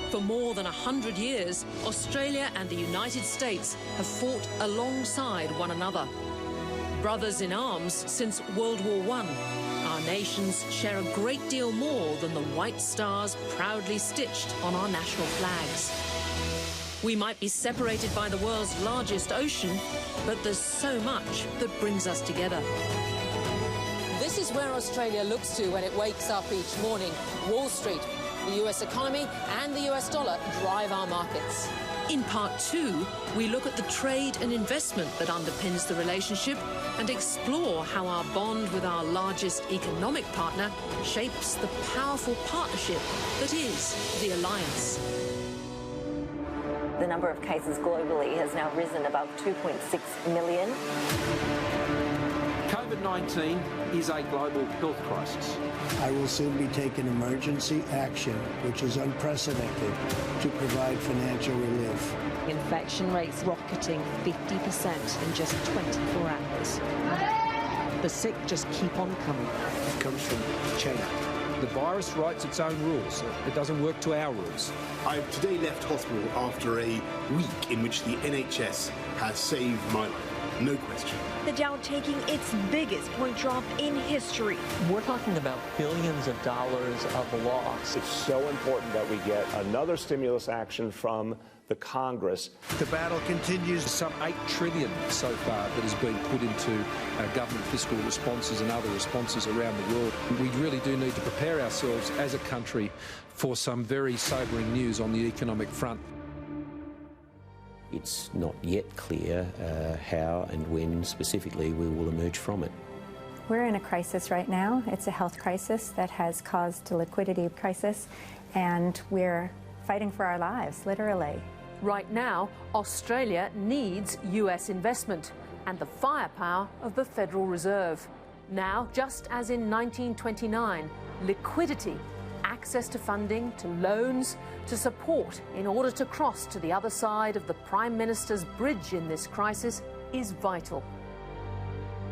For more than 100 years, Australia and the United States have fought alongside one another. Brothers in arms since World War I, our nations share a great deal more than the white stars proudly stitched on our national flags. We might be separated by the world's largest ocean, but there's so much that brings us together. This is where Australia looks to when it wakes up each morning. Wall Street, the US economy and the US dollar drive our markets. In part 2, we look at the trade and investment that underpins the relationship and explore how our bond with our largest economic partner shapes the powerful partnership that is the alliance. The number of cases globally has now risen above 2.6 million. COVID-19 is a global health crisis. I will soon be taking emergency action, which is unprecedented, to provide financial relief. Infection rates rocketing 50% in just 24 hours. The sick just keep on coming. It comes from China. The virus writes its own rules. It doesn't work to our rules. I've today left hospital after a week in which the NHS has saved my life. No question. The Dow taking its biggest point drop in history. We're talking about billions of dollars of loss. It's so important that we get another stimulus action from the Congress. The battle continues. Some $8 trillion so far that has been put into government fiscal responses and other responses around the world. We really do need to prepare ourselves as a country for some very sobering news on the economic front. It's not yet clear how and when specifically we will emerge from it. We're in a crisis right now. It's a health crisis that has caused a liquidity crisis, and we're fighting for our lives, literally. Right now, Australia needs US investment and the firepower of the Federal Reserve. Now, just as in 1929, liquidity, access to funding, to loans, to support in order to cross to the other side of the Prime Minister's bridge in this crisis is vital.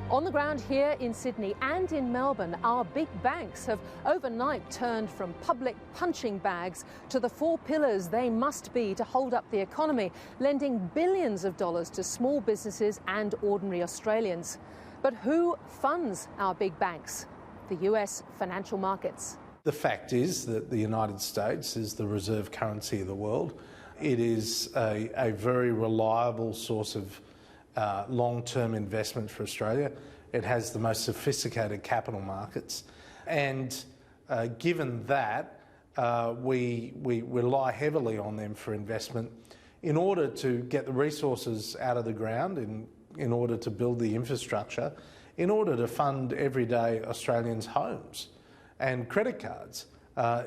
On the ground here in Sydney and in Melbourne, our big banks have overnight turned from public punching bags to the 4 pillars they must be to hold up the economy, lending billions of dollars to small businesses and ordinary Australians. But who funds our big banks? The US financial markets. The fact is that the United States is the reserve currency of the world. It is a very reliable source of long-term investment for Australia. It has the most sophisticated capital markets. And given that, we rely heavily on them for investment in order to get the resources out of the ground, in order to build the infrastructure, in order to fund everyday Australians' homes and credit cards.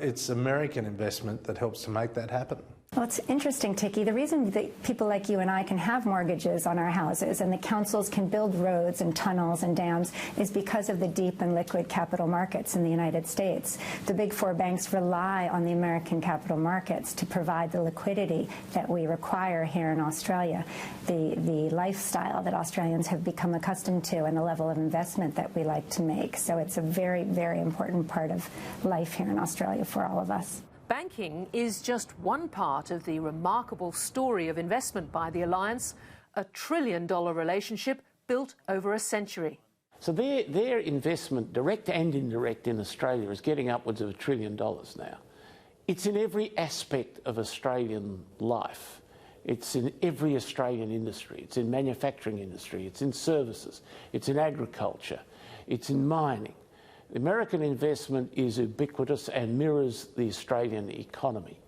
It's American investment that helps to make that happen. Well, it's interesting, Ticky. The reason that people like you and I can have mortgages on our houses and the councils can build roads and tunnels and dams is because of the deep and liquid capital markets in the United States. The big 4 banks rely on the American capital markets to provide the liquidity that we require here in Australia, the lifestyle that Australians have become accustomed to, and the level of investment that we like to make. So it's a very, very important part of life here in Australia for all of us. Banking is just one part of the remarkable story of investment by the Alliance, a $1 trillion relationship built over a century. So their investment, direct and indirect, in Australia is getting upwards of $1 trillion now. It's in every aspect of Australian life. It's in every Australian industry. It's in manufacturing industry. It's in services. It's in agriculture. It's in mining. The American investment is ubiquitous and mirrors the Australian economy.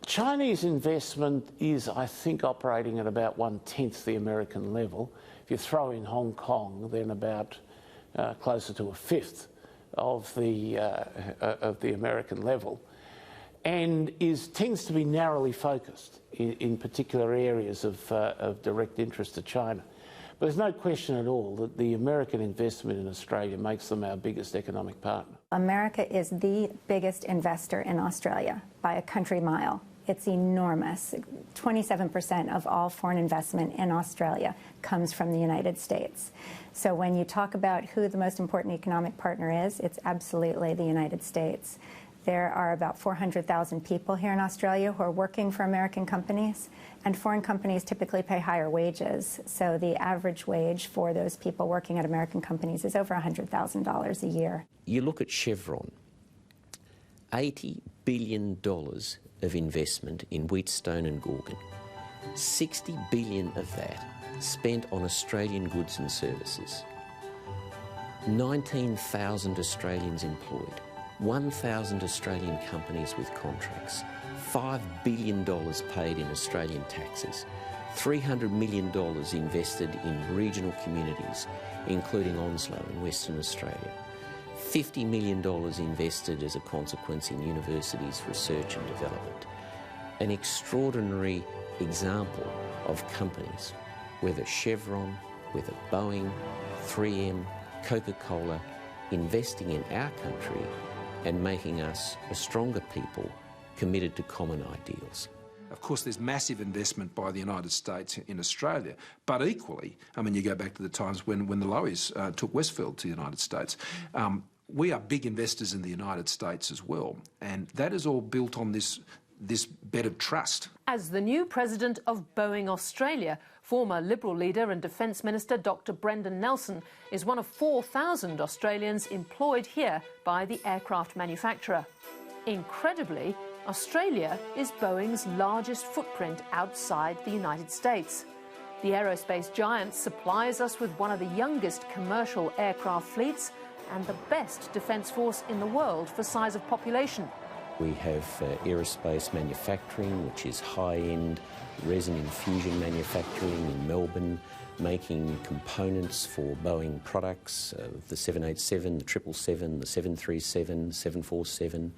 Chinese investment is, I think, operating at about 1/10 the American level. If you throw in Hong Kong, then about closer to 1/5 of the American level, and tends to be narrowly focused in particular areas of direct interest to China. But there's no question at all that the American investment in Australia makes them our biggest economic partner. America is the biggest investor in Australia by a country mile. It's enormous. 27% of all foreign investment in Australia comes from the United States. So when you talk about who the most important economic partner is, it's absolutely the United States. There are about 400,000 people here in Australia who are working for American companies, and foreign companies typically pay higher wages. So the average wage for those people working at American companies is over $100,000 a year. You look at Chevron, $80 billion of investment in Wheatstone and Gorgon, $60 billion of that spent on Australian goods and services, 19,000 Australians employed, 1,000 Australian companies with contracts, $5 billion paid in Australian taxes, $300 million invested in regional communities, including Onslow in Western Australia, $50 million invested as a consequence in universities' research and development. An extraordinary example of companies, whether Chevron, whether Boeing, 3M, Coca-Cola, investing in our country and making us a stronger people committed to common ideals. Of course, there's massive investment by the United States in Australia, but equally, I mean, you go back to the times when the Lowies took Westfield to the United States. We are big investors in the United States as well, and that is all built on this bed of trust. As the new president of Boeing Australia, former Liberal leader and Defence Minister Dr Brendan Nelson is one of 4,000 Australians employed here by the aircraft manufacturer. Incredibly, Australia is Boeing's largest footprint outside the United States. The aerospace giant supplies us with one of the youngest commercial aircraft fleets and the best defence force in the world for size of population. We have aerospace manufacturing, which is high-end resin infusion manufacturing in Melbourne, making components for Boeing products, the 787, the 777, the 737, 747.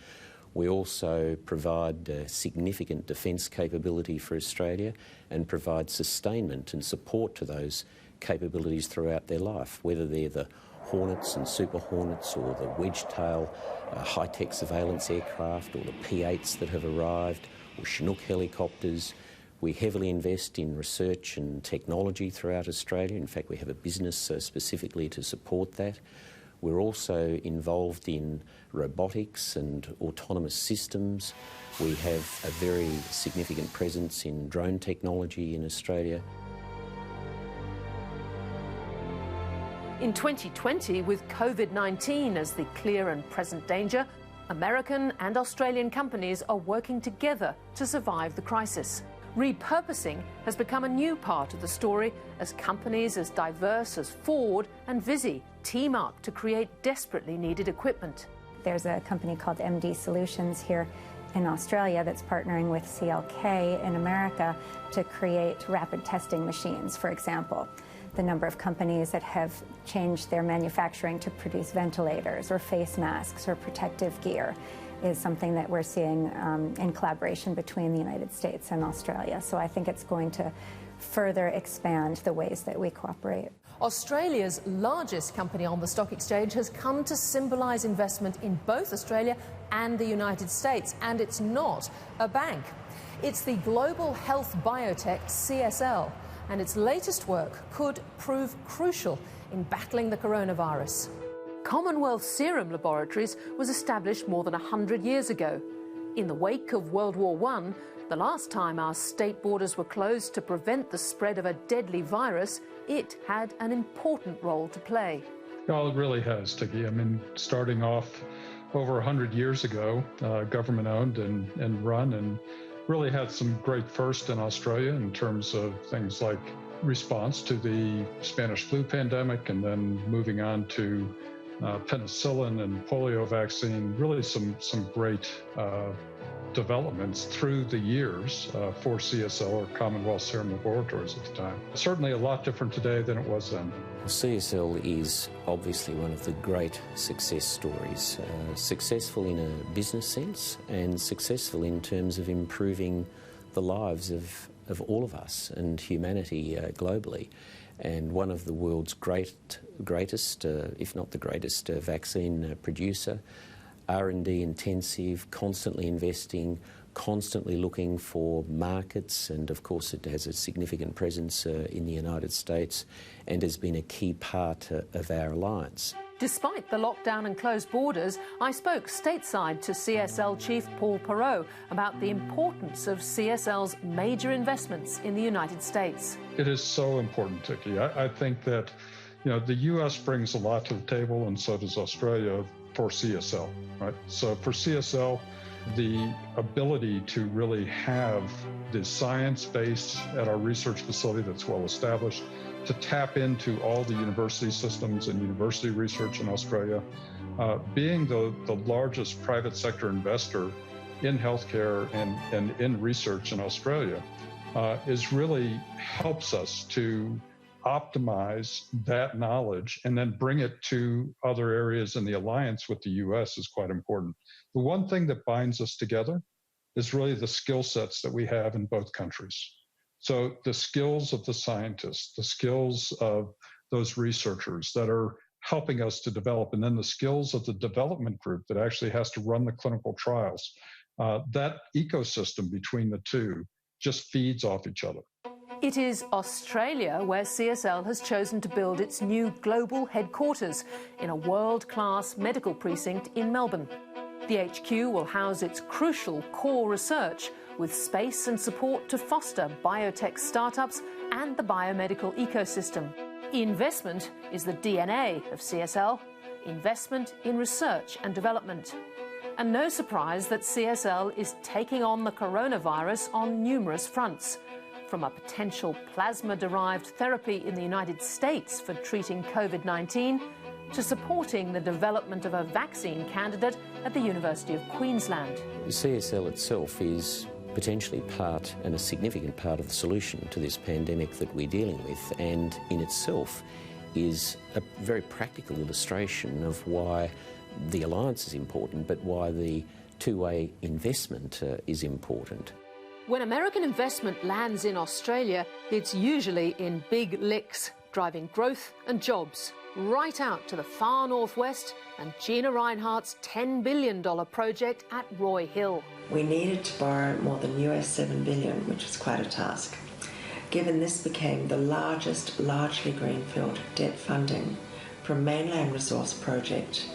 We also provide significant defence capability for Australia and provide sustainment and support to those capabilities throughout their life, whether they're the Hornets and Super Hornets or the Wedgetail high-tech surveillance aircraft or the P-8s that have arrived or Chinook helicopters. We heavily invest in research and technology throughout Australia. In fact, we have a business specifically to support that. We're also involved in robotics and autonomous systems. We have a very significant presence in drone technology in Australia. In 2020, with COVID-19 as the clear and present danger, American and Australian companies are working together to survive the crisis. Repurposing has become a new part of the story as companies as diverse as Ford and Visy team up to create desperately needed equipment. There's a company called MD Solutions here in Australia that's partnering with CLK in America to create rapid testing machines, for example. The number of companies that have changed their manufacturing to produce ventilators or face masks or protective gear is something that we're seeing in collaboration between the United States and Australia. So I think it's going to further expand the ways that we cooperate. Australia's largest company on the stock exchange has come to symbolise investment in both Australia and the United States, and it's not a bank. It's the global health biotech CSL, and its latest work could prove crucial in battling the coronavirus. Commonwealth Serum Laboratories was established more than 100 years ago. In the wake of World War I, the last time our state borders were closed to prevent the spread of a deadly virus, it had an important role to play. Well, it really has, Ticky. I mean, starting off over 100 years ago, government-owned and run, and really had some great firsts in Australia in terms of things like response to the Spanish flu pandemic and then moving on to penicillin and polio vaccine, really some great developments through the years for CSL, or Commonwealth Serum Laboratories at the time. Certainly a lot different today than it was then. CSL is obviously one of the great success stories, successful in a business sense and successful in terms of improving the lives of all of us and humanity globally. And one of the world's greatest, if not the greatest, vaccine producer, R&D intensive, constantly investing, constantly looking for markets, and of course it has a significant presence in the United States and has been a key part of our alliance. Despite the lockdown and closed borders, I spoke stateside to CSL chief Paul Perot about the importance of CSL's major investments in the United States. It is so important, Ticky. I think that, the U.S. brings a lot to the table, and so does Australia for CSL, right? So for CSL, the ability to really have the science base at our research facility that's well established, to tap into all the university systems and university research in Australia, being the largest private sector investor in healthcare and in research in Australia, is really helps us to optimize that knowledge and then bring it to other areas in the alliance with the U.S. is quite important. The one thing that binds us together is really the skill sets that we have in both countries. So the skills of the scientists, the skills of those researchers that are helping us to develop, and then the skills of the development group that actually has to run the clinical trials, that ecosystem between the two just feeds off each other. It is Australia where CSL has chosen to build its new global headquarters in a world-class medical precinct in Melbourne. The HQ will house its crucial core research with space and support to foster biotech startups and the biomedical ecosystem. Investment is the DNA of CSL, investment in research and development. And no surprise that CSL is taking on the coronavirus on numerous fronts, from a potential plasma-derived therapy in the United States for treating COVID-19 to supporting the development of a vaccine candidate at the University of Queensland. CSL itself is potentially part and a significant part of the solution to this pandemic that we're dealing with, and in itself is a very practical illustration of why the alliance is important, but why the two-way investment is important. When American investment lands in Australia, it's usually in big licks, driving growth and jobs, right out to the far northwest and Gina Rinehart's $10 billion project at Roy Hill. We needed to borrow more than $7 billion, which was quite a task, given this became the largest largely greenfield debt funding for a mainland resource project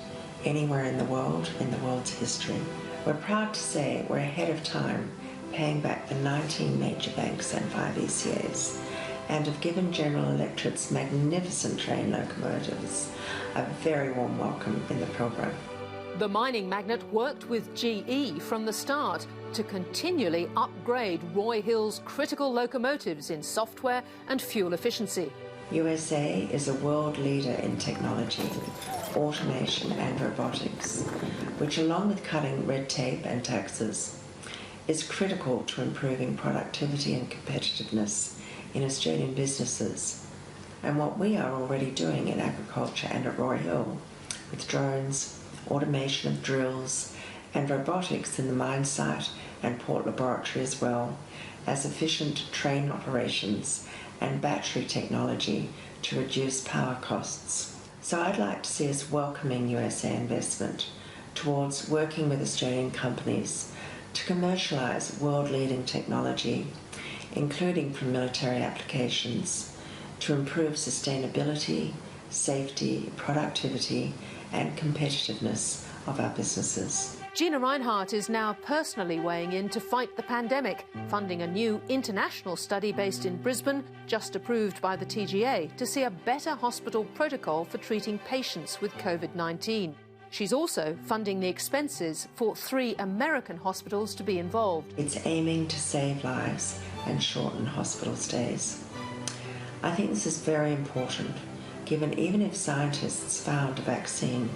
anywhere in the world's history. We're proud to say we're ahead of time, paying back the 19 major banks and 5 ECAs, and have given General Electric's magnificent train locomotives a very warm welcome in the program. The mining magnate worked with GE from the start to continually upgrade Roy Hill's critical locomotives in software and fuel efficiency. USA is a world leader in technology, automation and robotics, which, along with cutting red tape and taxes, is critical to improving productivity and competitiveness in Australian businesses, and what we are already doing in agriculture and at Roy Hill with drones, automation of drills and robotics in the mine site and port laboratory, as well as efficient train operations and battery technology to reduce power costs. So I'd like to see us welcoming USA investment towards working with Australian companies to commercialise world-leading technology, including for military applications, to improve sustainability, safety, productivity and competitiveness of our businesses. Gina Rinehart is now personally weighing in to fight the pandemic, funding a new international study based in Brisbane, just approved by the TGA, to see a better hospital protocol for treating patients with COVID-19. She's also funding the expenses for 3 American hospitals to be involved. It's aiming to save lives and shorten hospital stays. I think this is very important, given even if scientists found a vaccine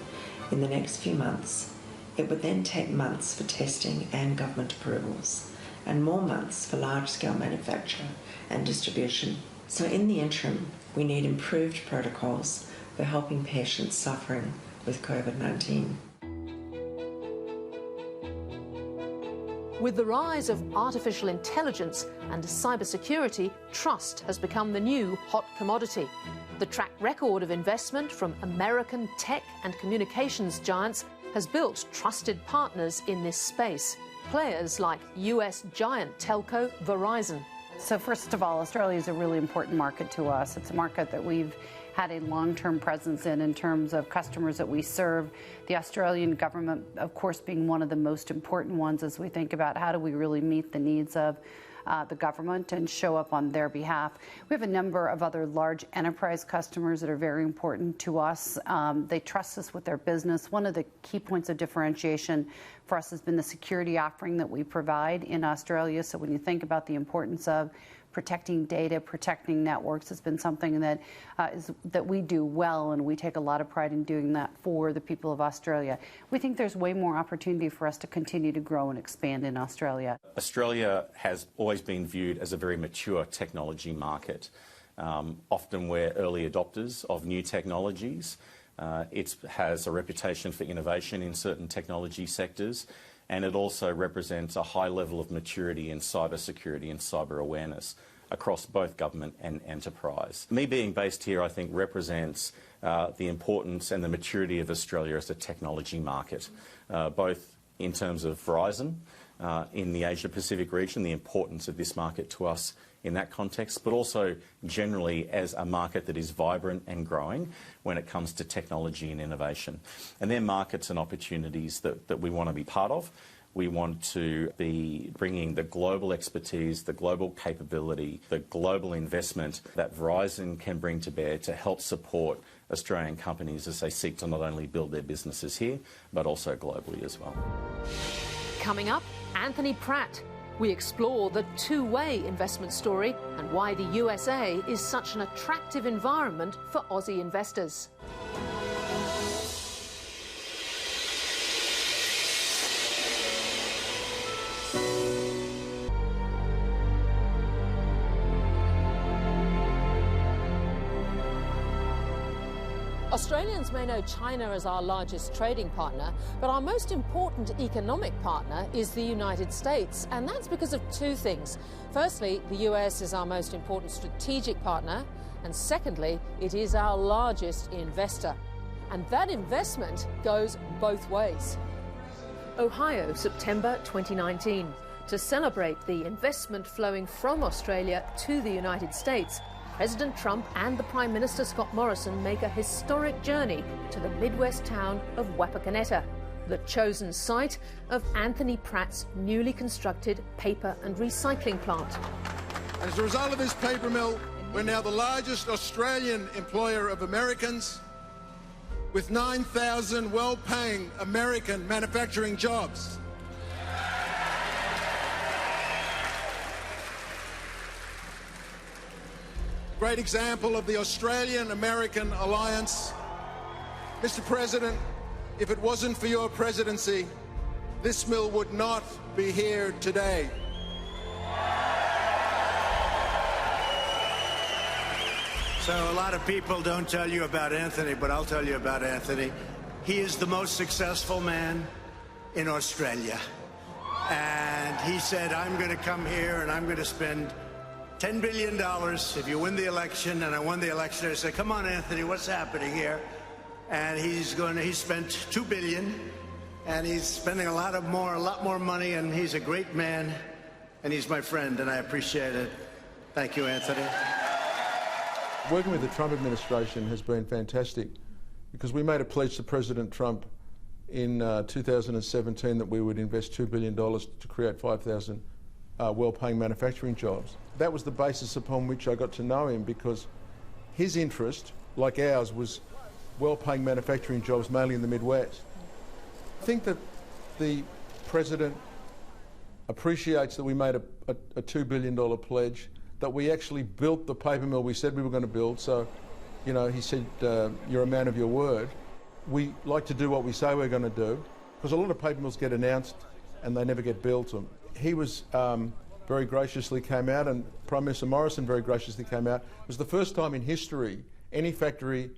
in the next few months, it would then take months for testing and government approvals, and more months for large-scale manufacture and distribution. So in the interim, we need improved protocols for helping patients suffering with COVID-19. With the rise of artificial intelligence and cybersecurity, trust has become the new hot commodity. The track record of investment from American tech and communications giants has built trusted partners in this space, players like US giant telco Verizon. So first of all, Australia is a really important market to us. It's a market that we've had a long-term presence in terms of customers that we serve. The Australian government, of course, being one of the most important ones as we think about how do we really meet the needs of the government and show up on their behalf. We have a number of other large enterprise customers that are very important to us. They trust us with their business. One of the key points of differentiation for us has been the security offering that we provide in Australia. So when you think about the importance of protecting data, protecting networks, has been something that that we do well, and we take a lot of pride in doing that for the people of Australia. We think there's way more opportunity for us to continue to grow and expand in Australia. Australia has always been viewed as a very mature technology market. Often we're early adopters of new technologies. It has a reputation for innovation in certain technology sectors, and it also represents a high level of maturity in cybersecurity and cyber awareness across both government and enterprise. Me being based here, I think, represents the importance and the maturity of Australia as a technology market, both in terms of Verizon in the Asia-Pacific region, the importance of this market to us in that context, but also generally as a market that is vibrant and growing when it comes to technology and innovation. And they're markets and opportunities that we want to be part of. We want to be bringing the global expertise, the global capability, the global investment that Verizon can bring to bear to help support Australian companies as they seek to not only build their businesses here, but also globally as well. Coming up, Anthony Pratt. We explore the two-way investment story and why the USA is such an attractive environment for Aussie investors. Australians may know China as our largest trading partner, but our most important economic partner is the United States, and that's because of two things. Firstly, the US is our most important strategic partner, and secondly, it is our largest investor. And that investment goes both ways. Ohio, September 2019. To celebrate the investment flowing from Australia to the United States, President Trump and the Prime Minister Scott Morrison make a historic journey to the Midwest town of Wapakoneta, the chosen site of Anthony Pratt's newly constructed paper and recycling plant. As a result of this paper mill, we're now the largest Australian employer of Americans, with 9,000 well-paying American manufacturing jobs. Great example of the Australian-American alliance. Mr. President, if it wasn't for your presidency, this mill would not be here today. So a lot of people don't tell you about Anthony, but I'll tell you about Anthony. He is the most successful man in Australia. And he said, I'm going to come here and I'm going to spend $10 billion if you win the election. And I won the election. I said, come on, Anthony, what's happening here? And he spent $2 billion, and he's spending a lot more money, and he's a great man, and he's my friend, and I appreciate it. Thank you, Anthony. Working with the Trump administration has been fantastic, because we made a pledge to President Trump in 2017 that we would invest $2 billion to create 5,000 well-paying manufacturing jobs. That was the basis upon which I got to know him, because his interest, like ours, was well-paying manufacturing jobs, mainly in the Midwest. I think that the President appreciates that we made a $2 billion pledge, that we actually built the paper mill we said we were going to build. So, you know, he said, you're a man of your word. We like to do what we say we're going to do, because a lot of paper mills get announced and they never get built. He was very graciously came out, and Prime Minister Morrison very graciously came out. It was the first time in history any factory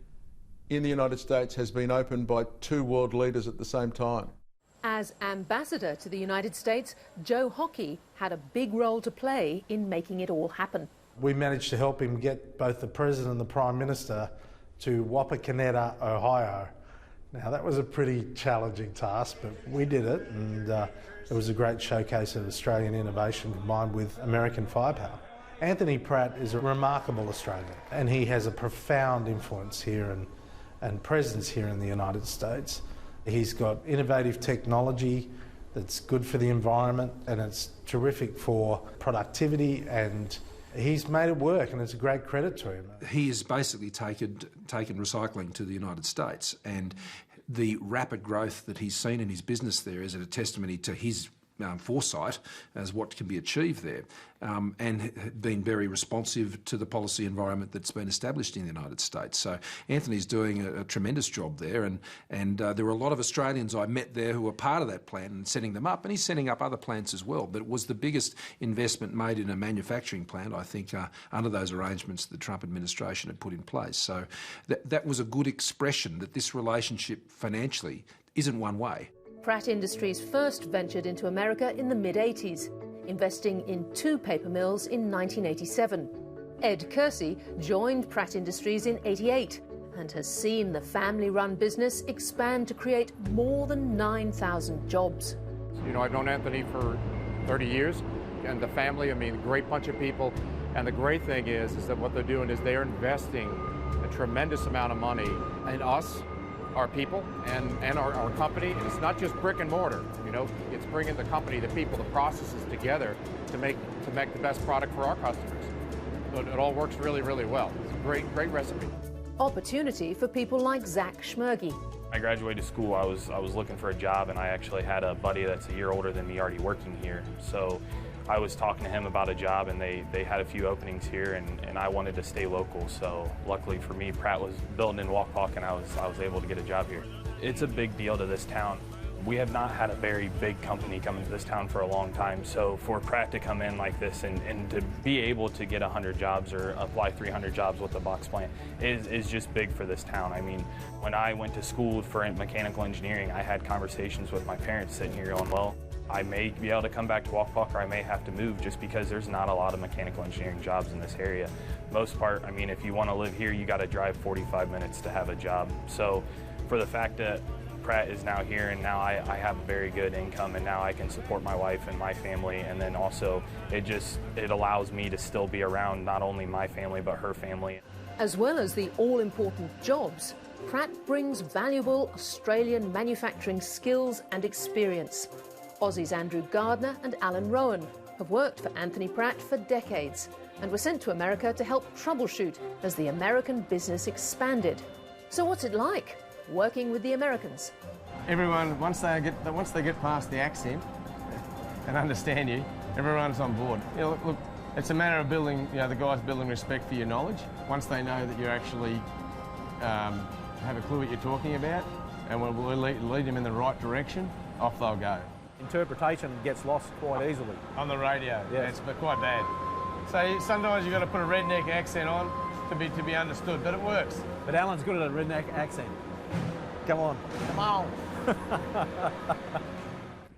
in the United States has been opened by two world leaders at the same time. As ambassador to the United States, Joe Hockey had a big role to play in making it all happen. We managed to help him get both the President and the Prime Minister to Wapakoneta, Ohio. Now, that was a pretty challenging task, but we did it, and it was a great showcase of Australian innovation combined with American firepower. Anthony Pratt is a remarkable Australian, and he has a profound influence here and presence here in the United States. He's got innovative technology that's good for the environment, and it's terrific for productivity, and he's made it work, and it's a great credit to him. He has basically taken recycling to the United States, and the rapid growth that he's seen in his business there is a testimony to his foresight as what can be achieved there, and been very responsive to the policy environment that's been established in the United States. So Anthony's doing a tremendous job there, and there were a lot of Australians I met there who were part of that plan and setting them up, and he's setting up other plants as well. But it was the biggest investment made in a manufacturing plant, I think, under those arrangements the Trump administration had put in place. So that was a good expression that this relationship financially isn't one way. Pratt Industries first ventured into America in the mid-80s, investing in 2 paper mills in 1987. Ed Kersey joined Pratt Industries in '88 and has seen the family-run business expand to create more than 9,000 jobs. You know, I've known Anthony for 30 years, and the family, I mean, a great bunch of people. And the great thing is that what they're doing is they're investing a tremendous amount of money in us, our people, and our company. And it's not just brick and mortar, you know, it's bringing the company, the people, the processes together to make the best product for our customers. So it all works really, really well. It's a great recipe. Opportunity for people like Zach Schmergy. I graduated school, I was looking for a job, and I actually had a buddy that's a year older than me already working here. So I was talking to him about a job, and they had a few openings here, and I wanted to stay local. So luckily for me, Pratt was building in Wapak, and I was able to get a job here. It's a big deal to this town. We have not had a very big company come into this town for a long time. So for Pratt to come in like this and to be able to get 100 jobs or apply 300 jobs with the box plant is just big for this town. I mean, when I went to school for mechanical engineering, I had conversations with my parents sitting here going, well, I may be able to come back to Wapak, or I may have to move, just because there's not a lot of mechanical engineering jobs in this area. Most part, I mean, if you want to live here, you got to drive 45 minutes to have a job. So for the fact that Pratt is now here, and now I have a very good income, and now I can support my wife and my family, and then also it allows me to still be around not only my family but her family. As well as the all-important jobs, Pratt brings valuable Australian manufacturing skills and experience. Aussies Andrew Gardner and Alan Rowan have worked for Anthony Pratt for decades and were sent to America to help troubleshoot as the American business expanded. So what's it like working with the Americans? Everyone, once they get past the accent and understand you, everyone's on board. You know, look, it's a matter of building, you know, the guys building respect for your knowledge. Once they know that you actually have a clue what you're talking about, and we'll lead them in the right direction, off they'll go. Interpretation gets lost quite easily. On the radio, yes. It's quite bad. So sometimes you've got to put a redneck accent on to be understood, but it works. But Alan's good at a redneck accent. Come on. Come on.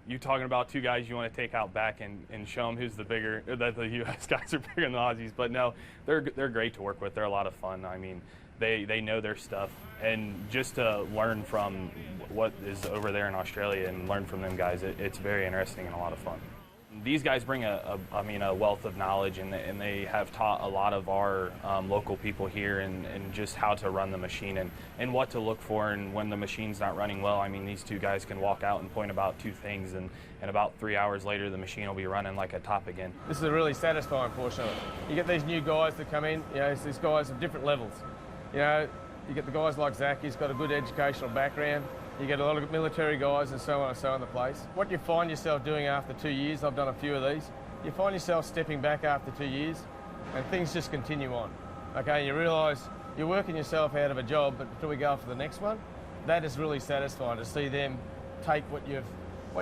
You talking about 2 guys you want to take out back and show them who's the bigger, that the U.S. guys are bigger than the Aussies, but no, they're great to work with. They're a lot of fun. I mean, they know their stuff, and just to learn from what is over there in Australia and learn from them guys, it's very interesting and a lot of fun. These guys bring a wealth of knowledge, and they have taught a lot of our local people here and just how to run the machine and what to look for, and when the machine's not running well. I mean, these 2 guys can walk out and point about 2 things, and about 3 hours later the machine will be running like a top again. This is a really satisfying portion of it. You get these new guys that come in, you know, these guys of different levels. You know, you get the guys like Zach, he's got a good educational background. You get a lot of military guys and so on in the place. What you find yourself doing after 2 years, I've done a few of these, you find yourself stepping back after 2 years and things just continue on. Okay, you realise you're working yourself out of a job, but until we go for the next one, that is really satisfying to see them take what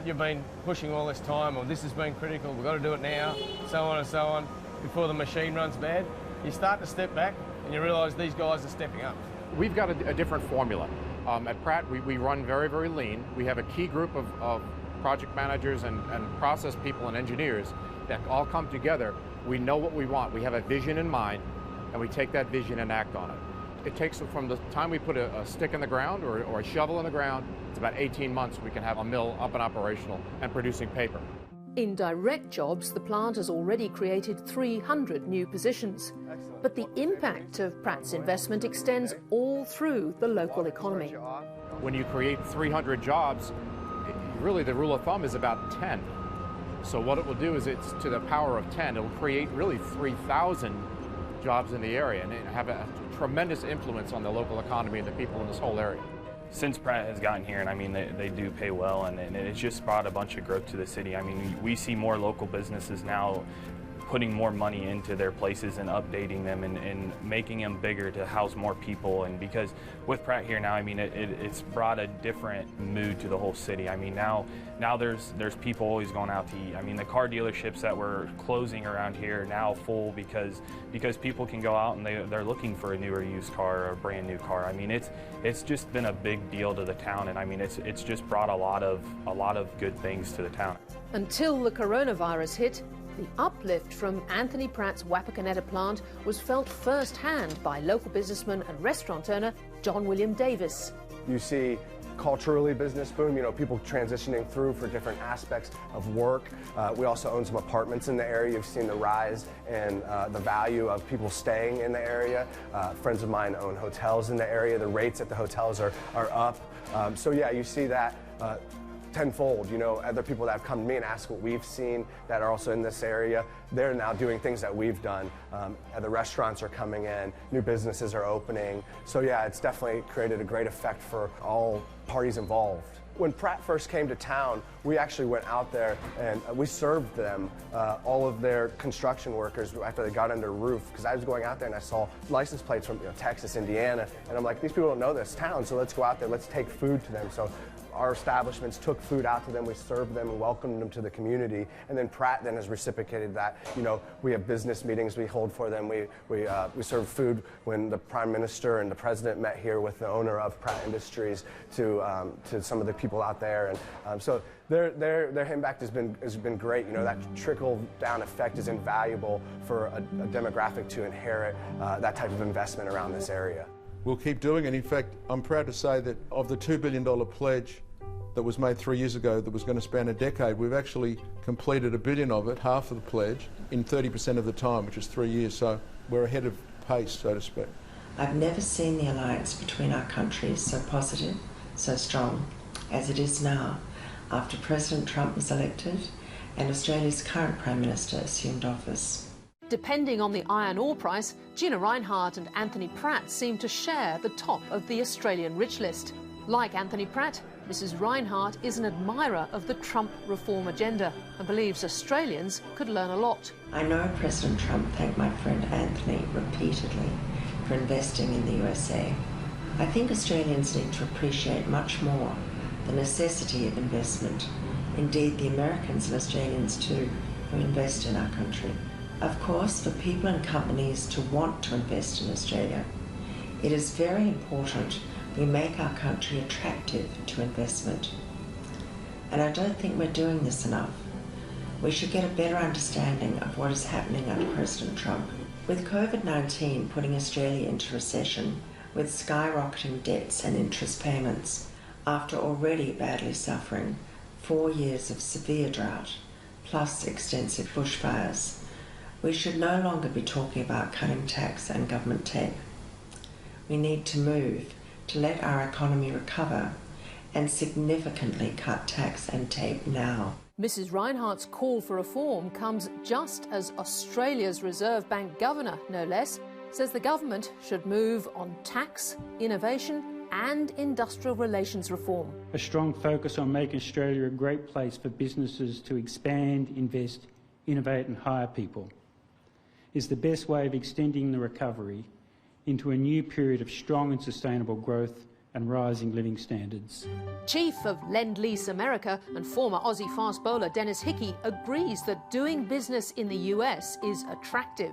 you've been pushing all this time, or this has been critical, we've got to do it now, so on, before the machine runs bad. You start to step back and you realise these guys are stepping up. We've got a different formula. At Pratt, we run very, very lean. We have a key group of project managers and process people and engineers that all come together. We know what we want. We have a vision in mind, and we take that vision and act on it. It takes, from the time we put a stick in the ground or a shovel in the ground, it's about 18 months we can have a mill up and operational and producing paper. In direct jobs, the plant has already created 300 new positions. But the impact of Pratt's investment extends all through the local economy. When you create 300 jobs, really the rule of thumb is about 10. So what it will do is it's to the power of 10. It will create really 3,000 jobs in the area and have a tremendous influence on the local economy and the people in this whole area. Since Pratt has gotten here, and I mean, they do pay well, and it's just brought a bunch of growth to the city. I mean, we see more local businesses now putting more money into their places and updating them and making them bigger to house more people. And because with Pratt here now, I mean, it's brought a different mood to the whole city. I mean, now there's people always going out to eat. I mean, the car dealerships that were closing around here are now full because people can go out and they're looking for a new or used car or a brand new car. I mean, it's just been a big deal to the town, and I mean, it's just brought a lot of good things to the town. Until the coronavirus hit, the uplift from Anthony Pratt's Wapakoneta plant was felt firsthand by local businessman and restaurant owner John William Davis. You see culturally business boom, you know, people transitioning through for different aspects of work. We also own some apartments in the area. You've seen the rise in the value of people staying in the area. Friends of mine own hotels in the area. The rates at the hotels are up. So yeah, you see that tenfold. You know, other people that have come to me and asked what we've seen that are also in this area, they're now doing things that we've done. The restaurants are coming in, new businesses are opening. So yeah, it's definitely created a great effect for all parties involved. When Pratt first came to town, we actually went out there and we served them, all of their construction workers, after they got under the roof, because I was going out there and I saw license plates from Texas, Indiana, and I'm like, these people don't know this town, so let's go out there, let's take food to them. So our establishments took food out to them, we served them and welcomed them to the community, and then Pratt then has reciprocated that. You know, we have business meetings we hold for them, we serve food when the Prime Minister and the President met here with the owner of Pratt Industries to some of the people out there, and so their impact has been great. You know, that trickle-down effect is invaluable for a demographic to inherit that type of investment around this area. We'll keep doing it. In fact, I'm proud to say that of the $2 billion pledge that was made 3 years ago that was going to span a decade, we've actually completed $1 billion of it, half of the pledge, in 30% of the time, which is 3 years. So we're ahead of pace, so to speak. I've never seen the alliance between our countries so positive, so strong, as it is now, after President Trump was elected and Australia's current Prime Minister assumed office. Depending on the iron ore price, Gina Rinehart and Anthony Pratt seem to share the top of the Australian rich list. Like Anthony Pratt, Mrs. Rinehart is an admirer of the Trump reform agenda and believes Australians could learn a lot. I know President Trump thanked my friend Anthony repeatedly for investing in the USA. I think Australians need to appreciate much more the necessity of investment. Indeed, the Americans and Australians too, who invest in our country. Of course, for people and companies to want to invest in Australia, it is very important we make our country attractive to investment. And I don't think we're doing this enough. We should get a better understanding of what is happening under President Trump. With COVID-19 putting Australia into recession, with skyrocketing debts and interest payments, after already badly suffering 4 years of severe drought, plus extensive bushfires, we should no longer be talking about cutting tax and government tape. We need to move to let our economy recover and significantly cut tax and tape now. Mrs. Rinehart's call for reform comes just as Australia's Reserve Bank Governor, no less, says the government should move on tax, innovation and industrial relations reform. A strong focus on making Australia a great place for businesses to expand, invest, innovate and hire people is the best way of extending the recovery into a new period of strong and sustainable growth and rising living standards. Chief of Lend-Lease America and former Aussie fast bowler Dennis Hickey agrees that doing business in the US is attractive.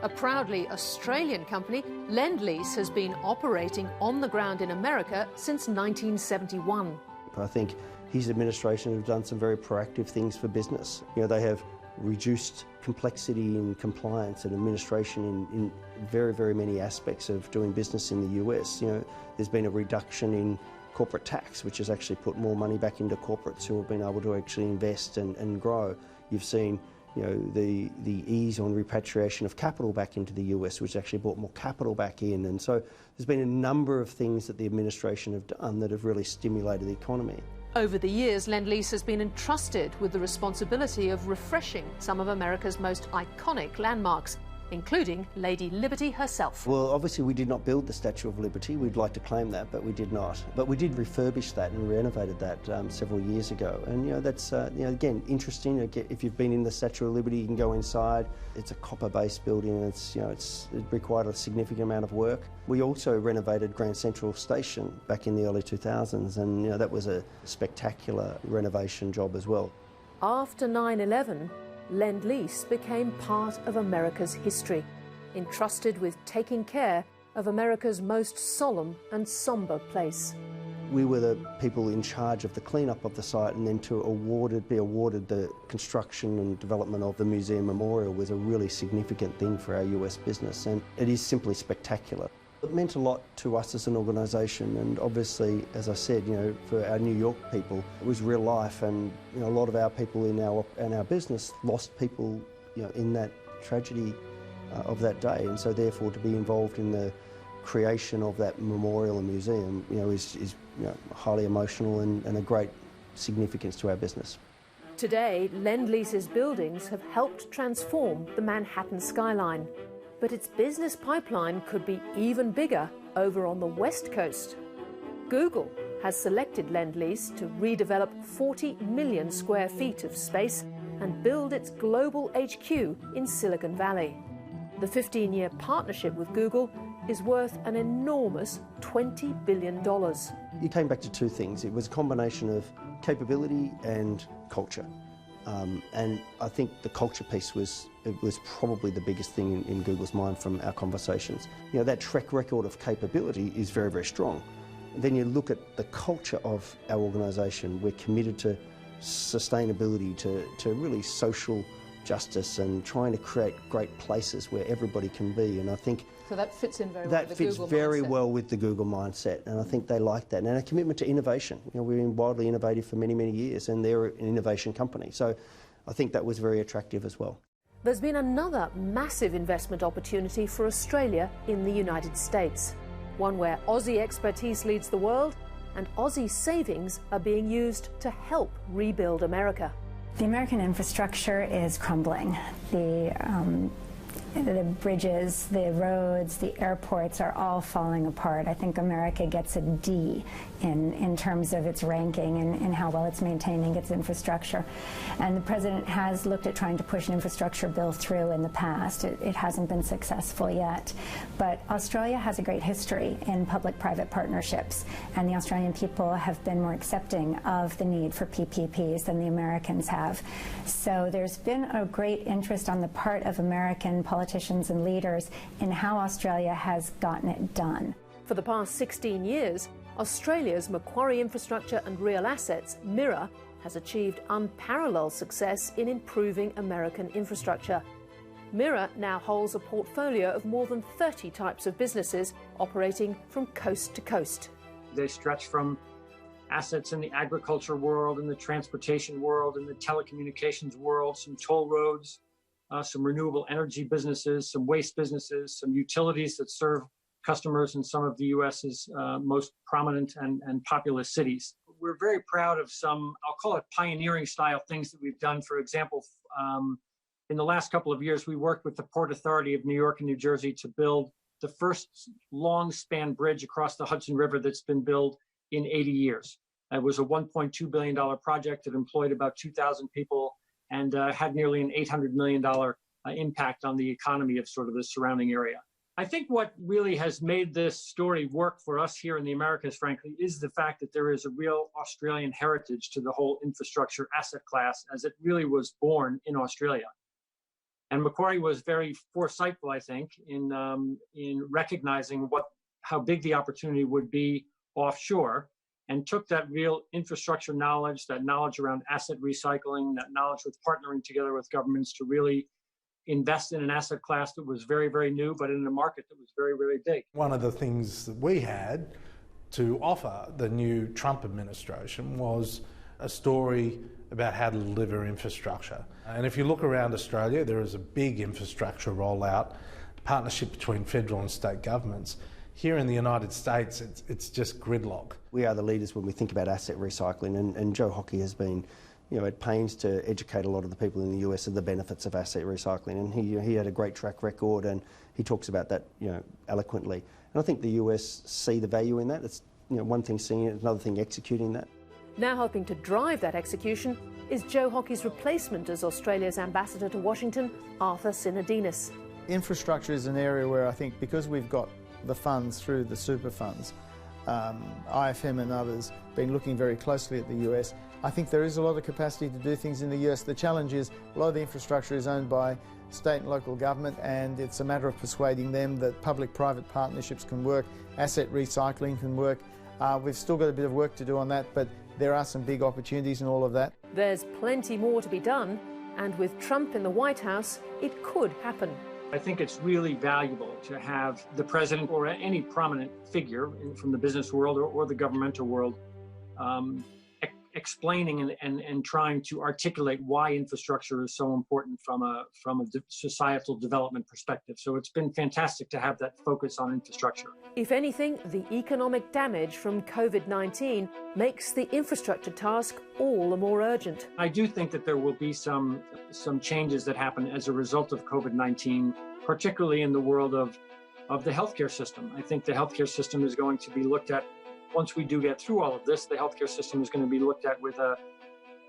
A proudly Australian company, Lend-Lease has been operating on the ground in America since 1971. I think his administration have done some very proactive things for business. You know, they have reduced complexity in compliance and administration in very, very many aspects of doing business in the US. You know, there's been a reduction in corporate tax, which has actually put more money back into corporates who have been able to actually invest and grow. You've seen the ease on repatriation of capital back into the US, which actually brought more capital back in. And so there's been a number of things that the administration have done that have really stimulated the economy. Over the years, Lend-Lease has been entrusted with the responsibility of refreshing some of America's most iconic landmarks, including Lady Liberty herself. Well, obviously we did not build the Statue of Liberty. We'd like to claim that, but we did not. But we did refurbish that and renovated that several years ago. And that's again interesting. If you've been in the Statue of Liberty, you can go inside. It's a copper-based building, and it required a significant amount of work. We also renovated Grand Central Station back in the early 2000s, and that was a spectacular renovation job as well. After 9/11, Lend-Lease became part of America's history, entrusted with taking care of America's most solemn and sombre place. We were the people in charge of the cleanup of the site, and then to be awarded the construction and development of the museum memorial was a really significant thing for our US business, and it is simply spectacular. It meant a lot to us as an organisation, and obviously, as I said, for our New York people, it was real life, and a lot of our people in our business lost people, in that tragedy of that day, and so therefore to be involved in the creation of that memorial and museum, is highly emotional and a great significance to our business. Today, Lend-Lease's buildings have helped transform the Manhattan skyline. But its business pipeline could be even bigger over on the West Coast. Google has selected Lend-Lease to redevelop 40 million square feet of space and build its global HQ in Silicon Valley. The 15-year partnership with Google is worth an enormous $20 billion. It came back to two things. It was a combination of capability and culture. And I think the culture piece was probably the biggest thing in Google's mind from our conversations. That track record of capability is very, very strong. Then you look at the culture of our organisation. We're committed to sustainability, to really social justice, and trying to create great places where everybody can be. And I think so that fits in very well that with the fits Google very mindset. well with the Google mindset, and I think they like that. And a commitment to innovation. We've been wildly innovative for many, many years, and they're an innovation company. So I think that was very attractive as well. There's been another massive investment opportunity for Australia in the United States, one where Aussie expertise leads the world and Aussie savings are being used to help rebuild America. The American infrastructure is crumbling. The bridges, the roads, the airports are all falling apart. I think America gets a D in terms of its ranking and how well it's maintaining its infrastructure. And the president has looked at trying to push an infrastructure bill through in the past. It hasn't been successful yet. But Australia has a great history in public-private partnerships, and the Australian people have been more accepting of the need for PPPs than the Americans have. So there's been a great interest on the part of American politicians and leaders in how Australia has gotten it done. For the past 16 years, Australia's Macquarie Infrastructure and Real Assets, MIRA, has achieved unparalleled success in improving American infrastructure. MIRA now holds a portfolio of more than 30 types of businesses operating from coast to coast. They stretch from assets in the agriculture world, in the transportation world, in the telecommunications world, some toll roads, some renewable energy businesses, some waste businesses, some utilities that serve customers in some of the U.S.'s most prominent and populous cities. We're very proud of some, I'll call it pioneering style things that we've done. For example, in the last couple of years, we worked with the Port Authority of New York and New Jersey to build the first long span bridge across the Hudson River that's been built in 80 years. It was a $1.2 billion project that employed about 2,000 people and had nearly an $800 million impact on the economy of sort of the surrounding area. I think what really has made this story work for us here in the Americas, frankly, is the fact that there is a real Australian heritage to the whole infrastructure asset class, as it really was born in Australia. And Macquarie was very foresightful, I think, in recognizing how big the opportunity would be offshore, and took that real infrastructure knowledge, that knowledge around asset recycling, that knowledge with partnering together with governments to really invest in an asset class that was very, very new, but in a market that was very, very big. One of the things that we had to offer the new Trump administration was a story about how to deliver infrastructure. And if you look around Australia, there is a big infrastructure rollout, partnership between federal and state governments. Here in the United States, it's just gridlock. We are the leaders when we think about asset recycling, and Joe Hockey has been, at pains to educate a lot of the people in the US of the benefits of asset recycling, and he had a great track record, and he talks about that, eloquently. And I think the US see the value in that. It's, one thing seeing it, another thing executing that. Now helping to drive that execution is Joe Hockey's replacement as Australia's ambassador to Washington, Arthur Sinodinos. Infrastructure is an area where I think, because we've got the funds through the super funds, IFM and others, been looking very closely at the US. I think there is a lot of capacity to do things in the US. The challenge is a lot of the infrastructure is owned by state and local government, and it's a matter of persuading them that public-private partnerships can work, asset recycling can work. We've still got a bit of work to do on that, but there are some big opportunities in all of that. There's plenty more to be done, and with Trump in the White House, it could happen. I think it's really valuable to have the president or any prominent figure from the business world or the governmental world explaining and trying to articulate why infrastructure is so important from a societal development perspective. So it's been fantastic to have that focus on infrastructure. If anything, the economic damage from COVID-19 makes the infrastructure task all the more urgent. I do think that there will be some changes that happen as a result of COVID-19, particularly in the world of the healthcare system. I think the healthcare system is going to be looked at. Once we do get through all of this, the healthcare system is going to be looked at with a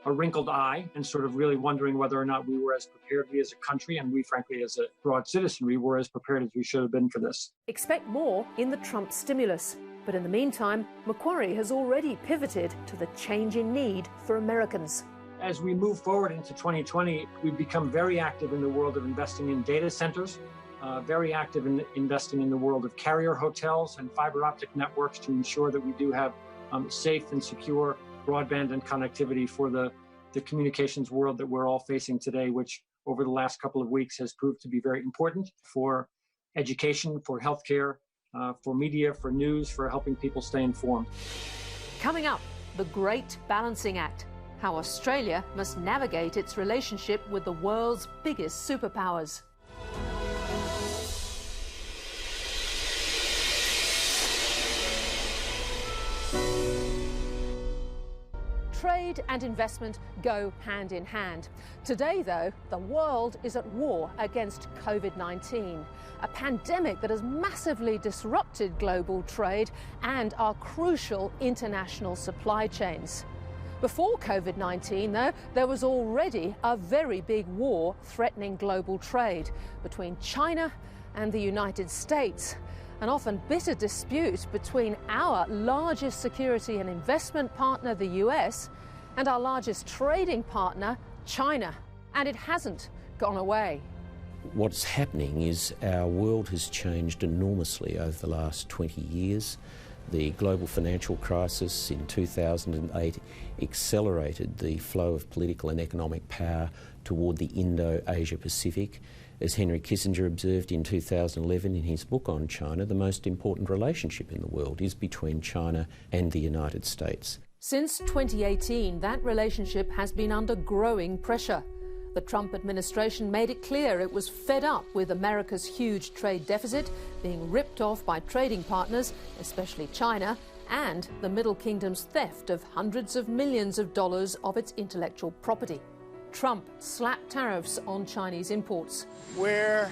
wrinkled eye and sort of really wondering whether or not we were as prepared, we as a country, and we, frankly, as a broad citizenry, were as prepared as we should have been for this. Expect more in the Trump stimulus. But in the meantime, Macquarie has already pivoted to the changing need for Americans. As we move forward into 2020, we've become very active in the world of investing in data centers, very active in investing in the world of carrier hotels and fiber optic networks to ensure that we do have safe and secure broadband and connectivity for the communications world that we're all facing today, which over the last couple of weeks has proved to be very important for education, for healthcare, for media, for news, for helping people stay informed. Coming up, the Great Balancing Act, how Australia must navigate its relationship with the world's biggest superpowers. Trade and investment go hand in hand. Today, though, the world is at war against COVID-19, a pandemic that has massively disrupted global trade and our crucial international supply chains. Before COVID-19, though, there was already a very big war threatening global trade between China and the United States. An often bitter dispute between our largest security and investment partner, the US, and our largest trading partner, China. And it hasn't gone away. What's happening is our world has changed enormously over the last 20 years. The global financial crisis in 2008 accelerated the flow of political and economic power toward the Indo-Asia Pacific. As Henry Kissinger observed in 2011 in his book on China, the most important relationship in the world is between China and the United States. Since 2018, that relationship has been under growing pressure. The Trump administration made it clear it was fed up with America's huge trade deficit being ripped off by trading partners, especially China, and the Middle Kingdom's theft of hundreds of millions of dollars of its intellectual property. Trump slapped tariffs on Chinese imports. We're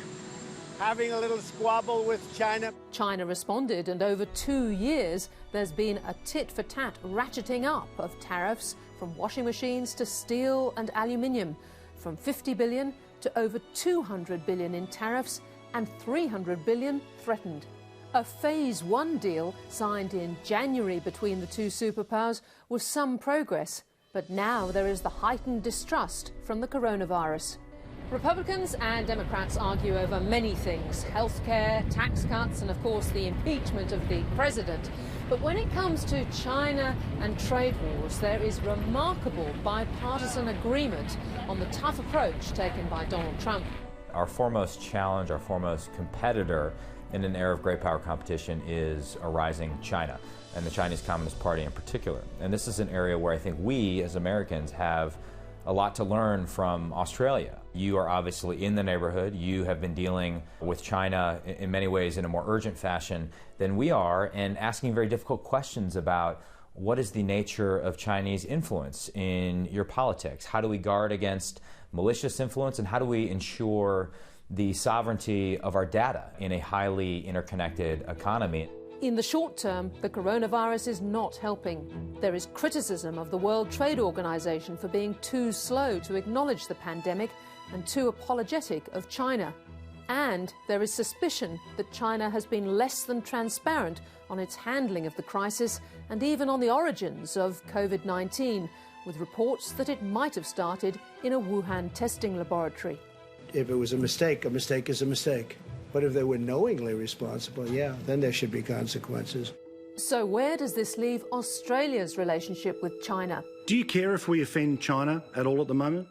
having a little squabble with China. China responded, and over 2 years, there's been a tit-for-tat ratcheting up of tariffs from washing machines to steel and aluminium, from $50 billion to over $200 billion in tariffs and $300 billion threatened. A Phase 1 deal signed in January between the two superpowers was some progress, but now there is the heightened distrust from the coronavirus. Republicans and Democrats argue over many things: healthcare, tax cuts, and of course the impeachment of the president. But when it comes to China and trade wars, there is remarkable bipartisan agreement on the tough approach taken by Donald Trump. Our foremost challenge, our foremost competitor in an era of great power competition is a rising China, and the Chinese Communist Party in particular. And this is an area where I think we, as Americans, have a lot to learn from Australia. You are obviously in the neighborhood. You have been dealing with China in many ways in a more urgent fashion than we are, and asking very difficult questions about what is the nature of Chinese influence in your politics? How do we guard against malicious influence, and how do we ensure the sovereignty of our data in a highly interconnected economy? In the short term, the coronavirus is not helping. There is criticism of the World Trade Organization for being too slow to acknowledge the pandemic and too apologetic of China. And there is suspicion that China has been less than transparent on its handling of the crisis and even on the origins of COVID-19, with reports that it might have started in a Wuhan testing laboratory. If it was a mistake is a mistake. But if they were knowingly responsible, yeah, then there should be consequences. So where does this leave Australia's relationship with China? Do you care if we offend China at all at the moment?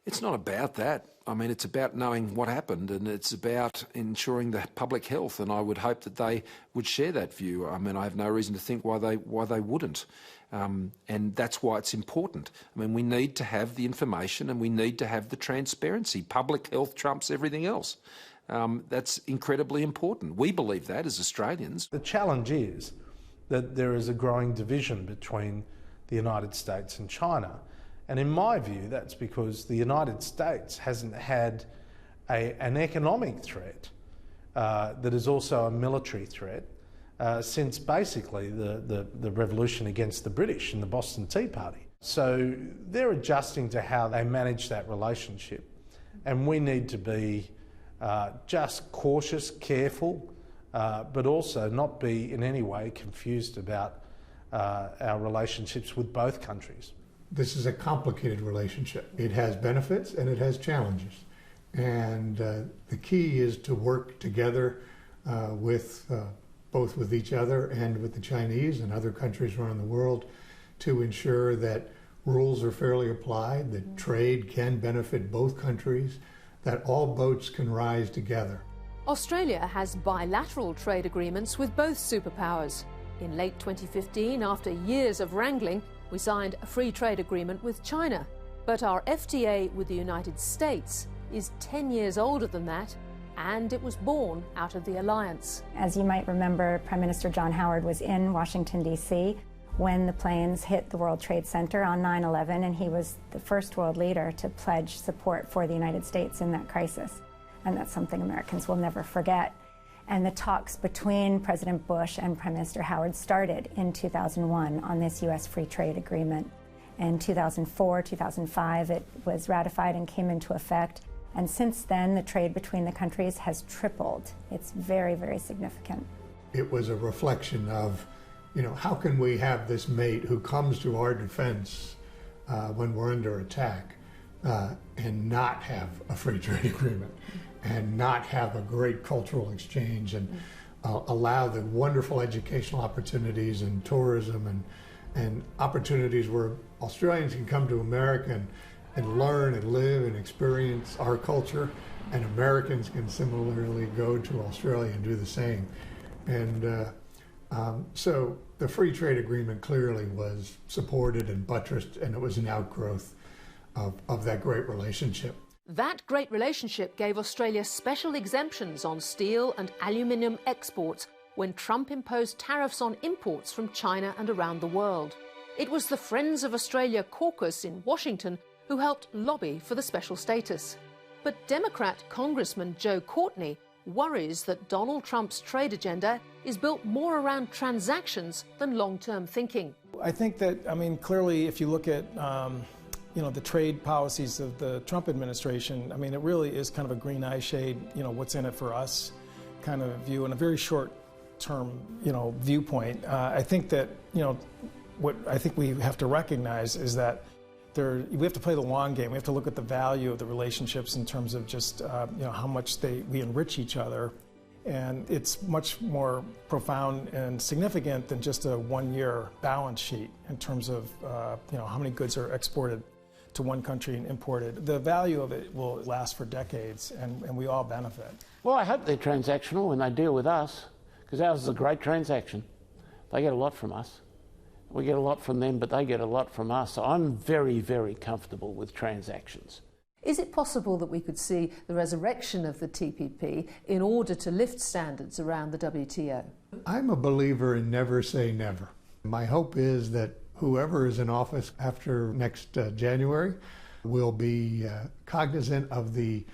It's not about that. I mean, it's about knowing what happened, and it's about ensuring the public health, and I would hope that they would share that view. I mean, I have no reason to think why they wouldn't. And that's why it's important. I mean, we need to have the information and we need to have the transparency. Public health trumps everything else. That's incredibly important. We believe that as Australians. The challenge is that there is a growing division between the United States and China. And in my view, that's because the United States hasn't had an economic threat that is also a military threat since basically the revolution against the British and the Boston Tea Party. So they're adjusting to how they manage that relationship. And we need to be just cautious, careful, but also not be in any way confused about our relationships with both countries. This is a complicated relationship. It has benefits and it has challenges. And the key is to work together both with each other and with the Chinese and other countries around the world to ensure that rules are fairly applied, that trade can benefit both countries, that all boats can rise together. Australia has bilateral trade agreements with both superpowers. In late 2015, after years of wrangling, we signed a free trade agreement with China. But our FTA with the United States is 10 years older than that, and it was born out of the alliance. As you might remember, Prime Minister John Howard was in Washington, D.C. when the planes hit the World Trade Center on 9/11, and he was the first world leader to pledge support for the United States in that crisis. And that's something Americans will never forget. And the talks between President Bush and Prime Minister Howard started in 2001 on this U.S. free trade agreement. In 2004, 2005, it was ratified and came into effect. And since then, the trade between the countries has tripled. It's very, very significant. It was a reflection of, how can we have this mate who comes to our defense when we're under attack and not have a free trade agreement and not have a great cultural exchange and allow the wonderful educational opportunities and tourism and opportunities where Australians can come to America and learn and live and experience our culture, and Americans can similarly go to Australia and do the same. And so the free trade agreement clearly was supported and buttressed, and it was an outgrowth of that great relationship. That great relationship gave Australia special exemptions on steel and aluminium exports when Trump imposed tariffs on imports from China and around the world. It was the Friends of Australia caucus in Washington who helped lobby for the special status. But Democrat Congressman Joe Courtney worries that Donald Trump's trade agenda is built more around transactions than long-term thinking. I think that, clearly if you look at the trade policies of the Trump administration, it really is kind of a green eye shade, what's in it for us kind of view, and a very short-term, viewpoint. I think that, what I think we have to recognize is that we have to play the long game. We have to look at the value of the relationships in terms of just, how much we enrich each other. And it's much more profound and significant than just a one-year balance sheet in terms of, how many goods are exported to one country and import it. The value of it will last for decades, and we all benefit. Well, I hope they're transactional when they deal with us, because ours is a great transaction. They get a lot from us. We get a lot from them, but they get a lot from us. So I'm very, very comfortable with transactions. Is it possible that we could see the resurrection of the TPP in order to lift standards around the WTO? I'm a believer in never say never. My hope is that whoever is in office after next January will be cognizant of the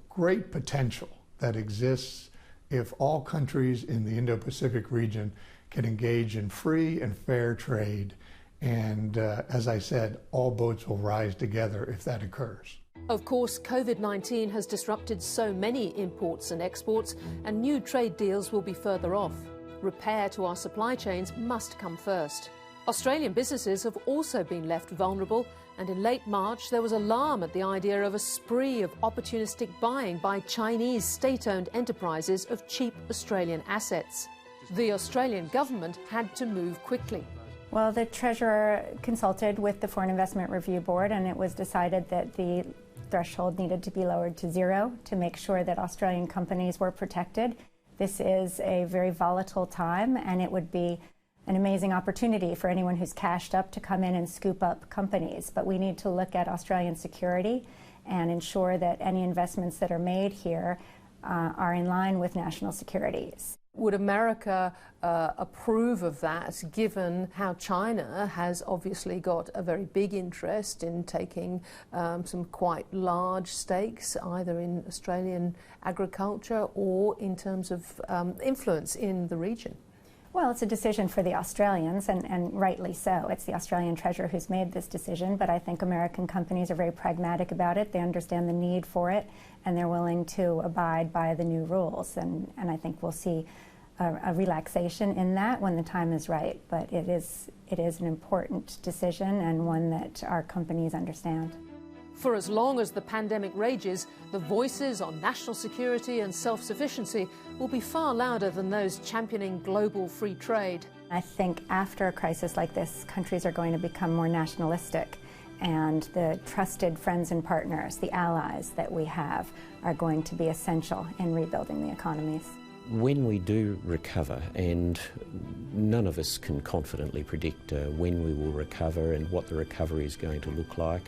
great potential that exists if all countries in the Indo-Pacific region can engage in free and fair trade. And as I said, all boats will rise together if that occurs. Of course, COVID-19 has disrupted so many imports and exports, and new trade deals will be further off. Repair to our supply chains must come first. Australian businesses have also been left vulnerable, and in late March there was alarm at the idea of a spree of opportunistic buying by Chinese state-owned enterprises of cheap Australian assets. The Australian government had to move quickly. Well, the Treasurer consulted with the Foreign Investment Review Board, and it was decided that the threshold needed to be lowered to 0 to make sure that Australian companies were protected. This is a very volatile time, and it would be an amazing opportunity for anyone who's cashed up to come in and scoop up companies. But we need to look at Australian security and ensure that any investments that are made here are in line with national security. Would America approve of that, given how China has obviously got a very big interest in taking some quite large stakes, either in Australian agriculture or in terms of influence in the region? Well, it's a decision for the Australians, and rightly so. It's the Australian Treasurer who's made this decision, but I think American companies are very pragmatic about it. They understand the need for it, and they're willing to abide by the new rules. And I think we'll see a relaxation in that when the time is right. But it is an important decision, and one that our companies understand. For as long as the pandemic rages, the voices on national security and self-sufficiency will be far louder than those championing global free trade. I think after a crisis like this, countries are going to become more nationalistic, and the trusted friends and partners, the allies that we have, are going to be essential in rebuilding the economies. When we do recover, and none of us can confidently predict when we will recover and what the recovery is going to look like,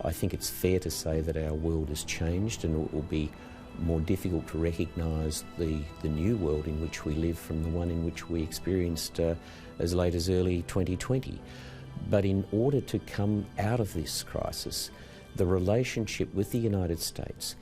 I think it's fair to say that our world has changed, and it will be more difficult to recognise the new world in which we live from the one in which we experienced as late as early 2020. But in order to come out of this crisis, the relationship with the United States,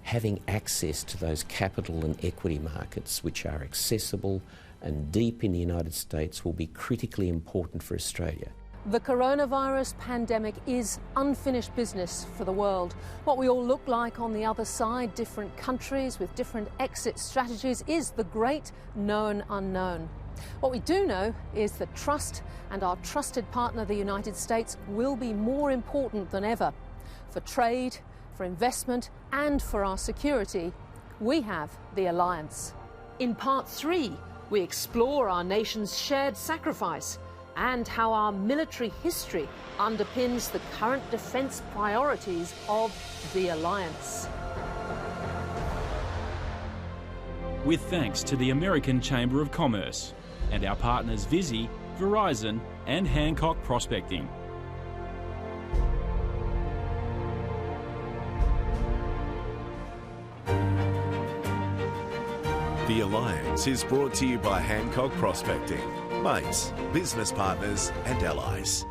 having access to those capital and equity markets which are accessible and deep in the United States, will be critically important for Australia. The coronavirus pandemic is unfinished business for the world. What we all look like on the other side, different countries with different exit strategies, is the great known unknown. What we do know is that trust and our trusted partner, the United States, will be more important than ever. For trade, for investment, and for our security, we have the alliance. In Part 3, we explore our nation's shared sacrifice and how our military history underpins the current defence priorities of the alliance. With thanks to the American Chamber of Commerce and our partners Visy, Verizon and Hancock Prospecting. The Alliance is brought to you by Hancock Prospecting, mates, business partners and allies.